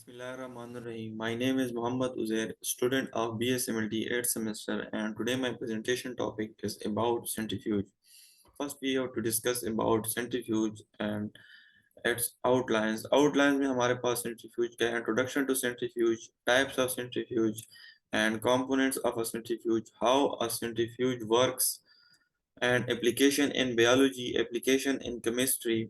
Bismillahirrahmanirrahim. My name is Muhammad Uzair, student of BSMLT 8th semester, and today my presentation topic is about centrifuge. First, we have to discuss about centrifuge and its outlines. Outlines में हमारे पास centrifuge का है, introduction to centrifuge, types of centrifuge, and components of a centrifuge, how a centrifuge works, and application in biology, application in chemistry,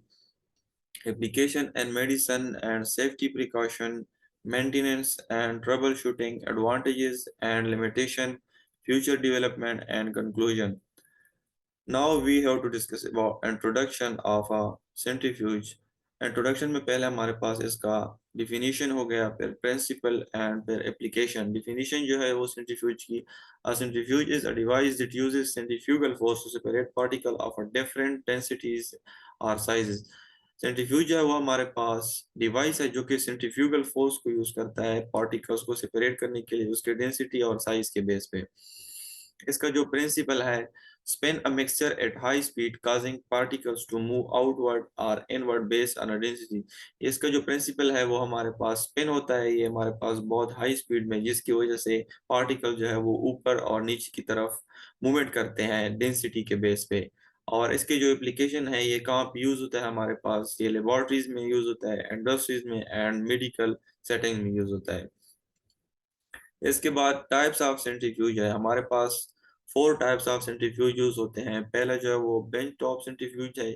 application in medicine and safety precaution, maintenance and troubleshooting, advantages and limitation, future development and conclusion. Now we have to discuss about introduction of a centrifuge. Introduction में पहले हमारे पास इसका definition हो गया, फिर principal and फिर application. Definition जो है वो सेंट्रीफ्यूज की, a centrifuge is a device that uses centrifugal force to separate particle of a different densities or sizes. Centrifuge जो है वो हमारे पास डिवाइस है जो कि सेंट्रीफ्यूगल फोर्स को यूज करता है पार्टिकल्स को सेपरेट करने के लिए उसके डेंसिटी और साइज के बेस पे. इसका जो प्रिंसिपल है, spin a mixture at high speed causing particles to move outward or inward based on a density. इसका जो प्रिंसिपल है वो हमारे पास स्पिन होता है, ये हमारे पास बहुत हाई स्पीड में, जिसकी वजह से पार्टिकल जो है वो ऊपर और नीचे की तरफ मूवमेंट करते हैं डेंसिटी के बेस पे. और इसके जो एप्लीकेशन है ये कहाँ पे यूज होता है, हमारे पास ये लेबोरेटरीज में यूज होता है, इंडस्ट्रीज में एंड मेडिकल सेटिंग में यूज होता है. इसके बाद टाइप्स ऑफ सेंट्रीफ्यूज है, हमारे पास 4 टाइप्स ऑफ सेंट्रीफ्यूज यूज होते हैं. पहला जो है वो बेंच टॉप सेंट्रीफ्यूज है,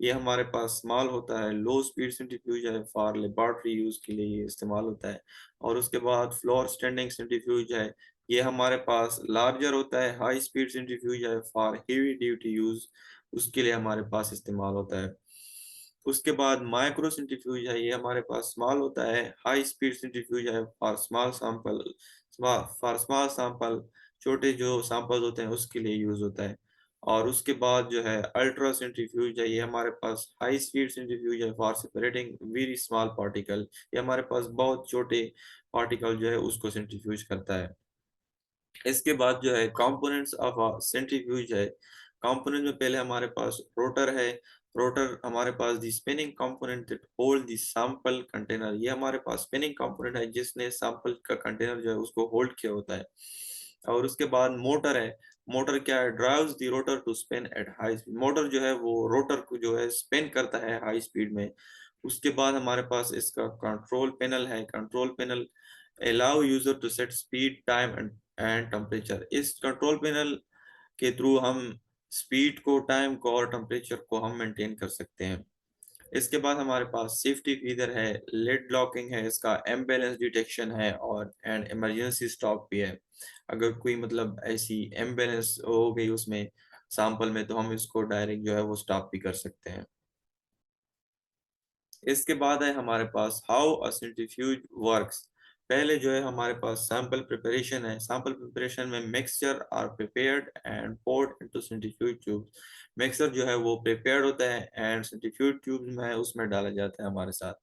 ये हमारे पास स्मॉल होता है. लो स्पीड सेंट्रीफ्यूज है, फॉर लेबोरेटरी यूज के लिए ये इस्तेमाल होता है. और उसके बाद फ्लोर स्टैंडिंग सेंट्रीफ्यूज है, ये हमारे पास लार्जर होता है. हाई स्पीड सेंट्रीफ्यूज है, फॉर हेवी ड्यूटी यूज, उसके लिए हमारे पास इस्तेमाल होता है. उसके बाद माइक्रो सेंट्रीफ्यूज है, ये हमारे पास स्मॉल होता है. हाई स्पीड सेंट्रीफ्यूज है, for small sample, for small sample, छोटे जो सैंपल्स होते हैं उसके लिए यूज होता है. और उसके बाद जो है अल्ट्रा सेंट्रीफ्यूज है, ये हमारे पास हाई स्पीड सेंट्रीफ्यूज है, for separating very small particle, ये हमारे पास बहुत छोटे पार्टिकल जो है उसको सेंट्रीफ्यूज करता है. इसके बाद जो है कंपोनेंट्स ऑफ सेंट्रीफ्यूज है. कंपोनेंट में पहले हमारे पास रोटर है. रोटर हमारे पास the spinning component that hold the sample container, ये हमारे पास स्पिनिंग कंपोनेंट है जिसने सैंपल का कंटेनर जो है उसको होल्ड किया होता है. और उसके बाद मोटर है. मोटर क्या है, drives the rotor to spin at high speed, motor जो है वो रोटर को जो है स्पिन करता है हाई स्पीड में. उसके बाद हमारे पास इसका कंट्रोल पैनल है. Control panel allow user to set speed, time and temperature, इस कंट्रोल पैनल के थ्रू हम स्पीड को, टाइम को और टेम्परेचर को हम मेंटेन कर सकते हैं. इसके बाद हमारे पास सेफ्टी फीचर है, लेड लॉकिंग है, इसका एम्बैलेंस डिटेक्शन है और एंड इमरजेंसी स्टॉप भी है. अगर कोई मतलब ऐसी एम्बैलेंस हो गई उसमें सैंपल में तो हम इसको डायरेक्ट जो है वो स्टॉप भी कर सकते हैं. इसके बाद है हमारे पास हाउ अ सेंट्रीफ्यूज वर्क्स. पहले जो है हमारे पास सैंपल प्रिपरेशन है. सैंपल प्रिपरेशन में mixture are prepared and poured into centrifuge tubes. Mixture जो है वो प्रिपेयर्ड होता है एंड सेंट्रीफ्यूज ट्यूब्स में उसमें डाला जाता है हमारे साथ.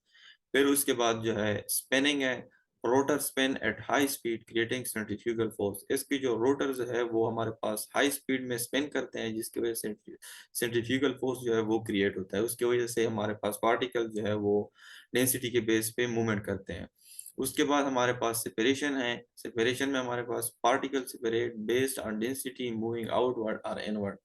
फिर उसके बाद जो है स्पिनिंग है. Rotor spin at high speed creating centrifugal force, इसकी जो रोटर्स है वो हमारे पास हाई स्पीड में स्पिन करते हैं जिसकी वजह से सेंट्रीफ्यूगल फोर्स जो है वो क्रिएट होता है. उसकी वजह से हमारे पास पार्टिकल जो है वो डेंसिटी के बेस पे मूवमेंट करते हैं. उसके बाद हमारे पास सेपरेशन है. सेपरेशन में हमारे पास particle separate based on density moving outward और इनवर्ड.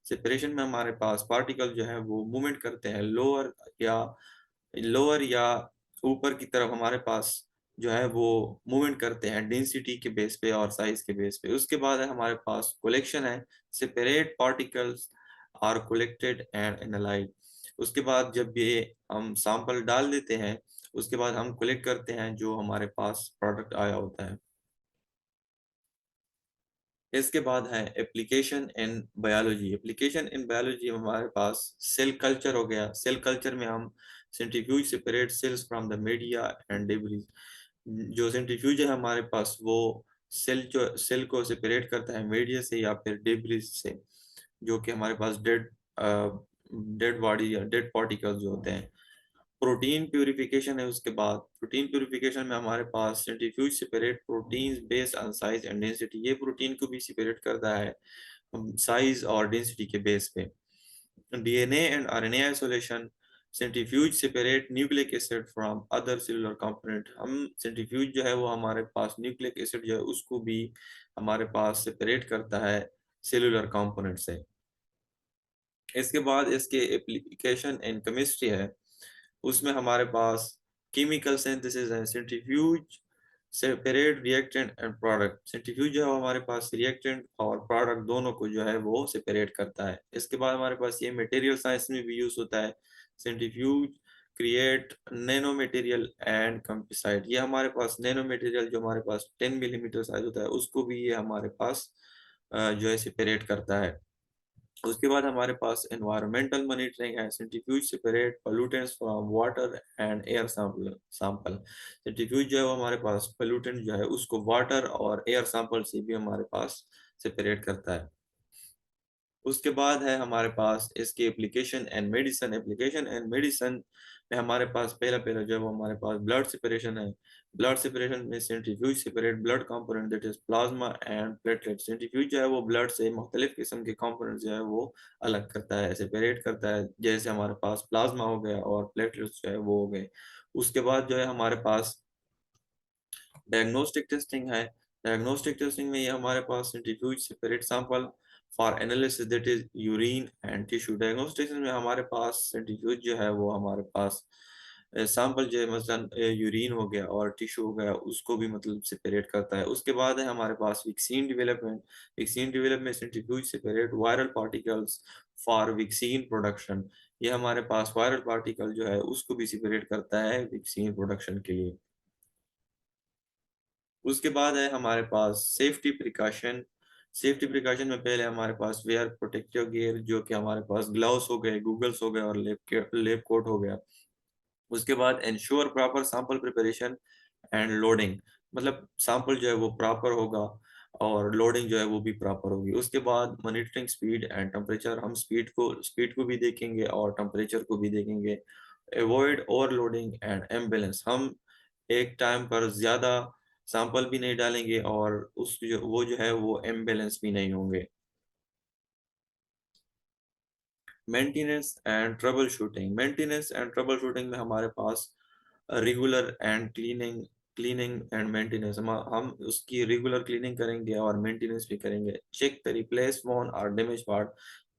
सेपरेशन में हमारे पास पार्टिकल जो है वो मूवमेंट करते हैं लोअर या ऊपर की तरफ हमारे पास जो है वो मूवमेंट करते हैं डेंसिटी के बेस पे और साइज के बेस पे. उसके बाद है हमारे पास कलेक्शन है. Separate particles are collected and analyse. उसके बाद जब ये हम सैंपल डाल देते हैं उसके बाद हम कलेक्ट करते हैं जो हमारे पास प्रोडक्ट आया होता है. इसके बाद है application in biology. Application in biology में हमारे पास सेल कल्चर हो गया. सेल कल्चर में हम centrifuge separate cells from the media and debris. जो सेंट्रीफ्यूज है हमारे पास वो सेल को सेपरेट करता है मीडिया से या फिर डेब्रिस से, जो कि हमारे पास डेड बॉडी या डेड पार्टिकल्स जो होते हैं. प्रोटीन प्यूरिफिकेशन है. उसके बाद प्रोटीन प्यूरिफिकेशन में हमारे पास centrifuge separate proteins based on size and density, ये प्रोटीन को भी सेपरेट करता है साइज और डेंसिटी के बेस पे. DNA and RNA isolation. Centrifuge separate nucleic acid from other cellular component. हम सेंट्रीफ्यूज जो है वो हमारे पास न्यूक्लिक एसिड जो है उसको भी हमारे पास सेपरेट करता है सेलुलर कंपोनेंट से। इसके बाद इसके एप्लीकेशन इन केमिस्ट्री है, उसमें हमारे पास केमिकल सिंथेसिस है। Centrifuge separate reactant and product. Centrifuge जो है वो हमारे पास रिएक्टेंट और प्रोडक्ट दोनों को जो है वो सेपरेट करता है। इसके बाद हमारे पास ये मटेरियल साइंस में भी यूज होता है। Centrifuge create nano material and composite. ये हमारे पास नैनो मटेरियल जो हमारे पास 10 मिलीमीटर साइज होता है उसको भी ये हमारे पास जो है सेपरेट करता है। उसके बाद हमारे पास एनवायरमेंटल मॉनिटरिंग है। Centrifuge separate pollutants from water and air sample. Centrifuge जो है वो हमारे पास पोल्यूटेंट जो है उसको वाटर और एयर सैंपल से भी हमारे पास सेपरेट करता है। उसके बाद है हमारे पास इसके application and medicine. Application and medicine में हमारे पास पहला पहला जो है वो हमारे पास ब्लड सेपरेशन है। ब्लड सेपरेशन में centrifuge separate blood component that is plasma and platelet. Centrifuge जो है वो ब्लड से मुख्तलिफ किस्म के कंपोनेंट जो है वो अलग करता है, सेपरेट करता है, जैसे हमारे पास प्लाज्मा हो गया और प्लेटलेट्स जो है वो हो गए। उसके बाद जो है हमारे पास डायग्नोस्टिक टेस्टिंग है। डायग्नोस्टिक टेस्टिंग में ये हमारे पास centrifuge separate sample for analysis that is urine and tissue. Diagnostic में हमारे पास सेंट्रीफ्यूज जो है वो हमारे पास सैंपल जो है मसलन यूरिन हो गया और टिश्यू हो गया उसको भी मतलब सेपरेट करता है। उसके बाद है हमारे पास vaccine development. Vaccine development centrifuge separate viral particles for vaccine production. ये हमारे पास वायरल पार्टिकल जो है उसको भी सेपरेट करता है वैक्सीन प्रोडक्शन के लिए। उसके बाद है हमारे पास सेफ्टी प्रिकॉशन। सेफ्टी प्रिकॉशन में पहले हमारे पास वेयर प्रोटेक्टिव गियर जो कि हमारे पास ग्लव्स हो गए, गूगल्स हो गए और लेब कोट हो गया। उसके बाद ensure proper sample preparation and loading. मतलब सैंपल जो है वो प्रॉपर होगा और लोडिंग जो है वो भी प्रॉपर होगी। उसके बाद मॉनिटरिंग स्पीड एंड टेम्परेचर। हम स्पीड को भी देखेंगे और टेम्परेचर को भी देखेंगे। Avoid overloading and imbalance. हम एक टाइम पर ज्यादा सैंपल भी नहीं डालेंगे और उस जो वो जो है वो इम्बैलेंस भी नहीं होंगे। Maintenance and troubleshooting. Maintenance and troubleshooting में हमारे पास regular and cleaning and maintenance. हम उसकी रेगुलर क्लीनिंग करेंगे और मेंटेनेंस भी करेंगे। चेक द रिप्लेस वन और डैमेज पार्ट।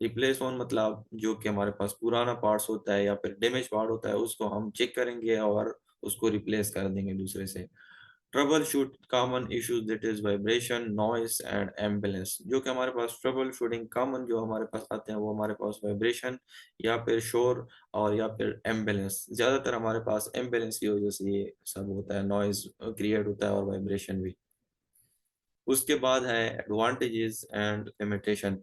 रिप्लेस वन मतलब जो कि हमारे पास पुराना पार्ट्स होता है या फिर डैमेज पार्ट होता है उसको हम चेक करेंगे और उसको रिप्लेस कर देंगे दूसरे से। Trouble shoot common issues that is vibration noise and ambulance. जो कि हमारे पास ट्रबल शूटिंग कॉमन जो हमारे पास आते हैं वो हमारे पास वाइब्रेशन या फिर शोर और या फिर एम्बुलेंस। ज्यादातर हमारे पास एम्बुलेंस की वजह से ये सब होता है, नॉइज क्रिएट होता है और वाइब्रेशन भी। उसके बाद है एडवांटेजेस एंड लिमिटेशन।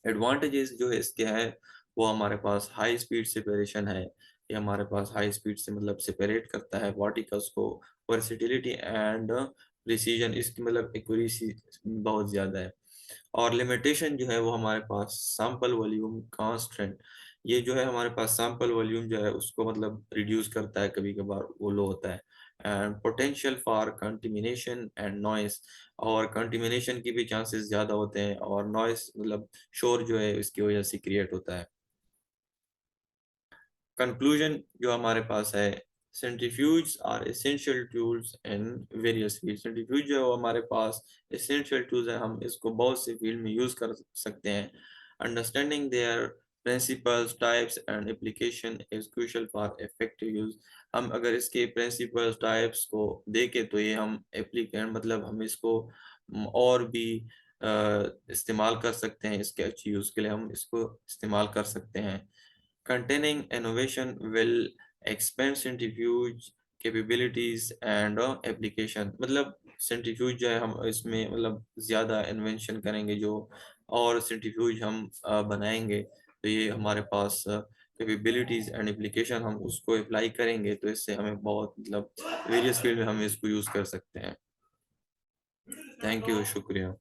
एडवांटेजेस जो है इसके हैं वो हमारे पास हाई स्पीड सेपरेशन है। ये हमारे पास हाई स्पीड से मतलब सेपरेट करता है पार्टिकल्स को। वर्सिटिलिटी एंड प्रिसीजन, इसकी मतलब एक्यूरेसी बहुत ज़्यादा है। और लिमिटेशन जो है वो हमारे पास सैंपल वॉल्यूम कांस्टेंट। ये जो है हमारे पास सैंपल वॉल्यूम जो है उसको मतलब रिड्यूस करता है, कभी कभार वो लो होता है। And potential for कंटिमिनेशन and noise. और कंटिमिनेशन की भी चांसेस ज़्यादा होते हैं और नॉइस मतलब शोर जो है इसकी वजह से क्रिएट होता है। कंक्लूजन जो हमारे पास है, centrifuge are essential tools in various field. Centrifuge जो है वो हमारे पास एसेंशियल टूल्स है, हम इसको बहुत से फील्ड में यूज कर सकते हैं। Understanding their principles types and application is crucial for effective use. हम अगर इसके प्रिंसिपल्स टाइप्स को देखें तो ये हम एप्लीकेंट मतलब हम इसको और भी इस्तेमाल कर सकते हैं, इसके अच्छी यूज के लिए हम इसको इस्तेमाल कर सकते हैं। Containing innovation will expand centrifuge capabilities and application। मतलब सेंट्रीफ्यूज जो है हम इसमें मतलब ज़्यादा इन्वेंशन करेंगे जो और सेंट्रीफ्यूज हम बनाएंगे तो ये हमारे पास कैपेबिलिटीज़ एंड एप्लीकेशन हम उसको अप्लाई करेंगे तो इससे हमें बहुत मतलब वेरियस फील्ड में हम इसको यूज़ कर सकते हैं। थैंक यू, शुक्रिया।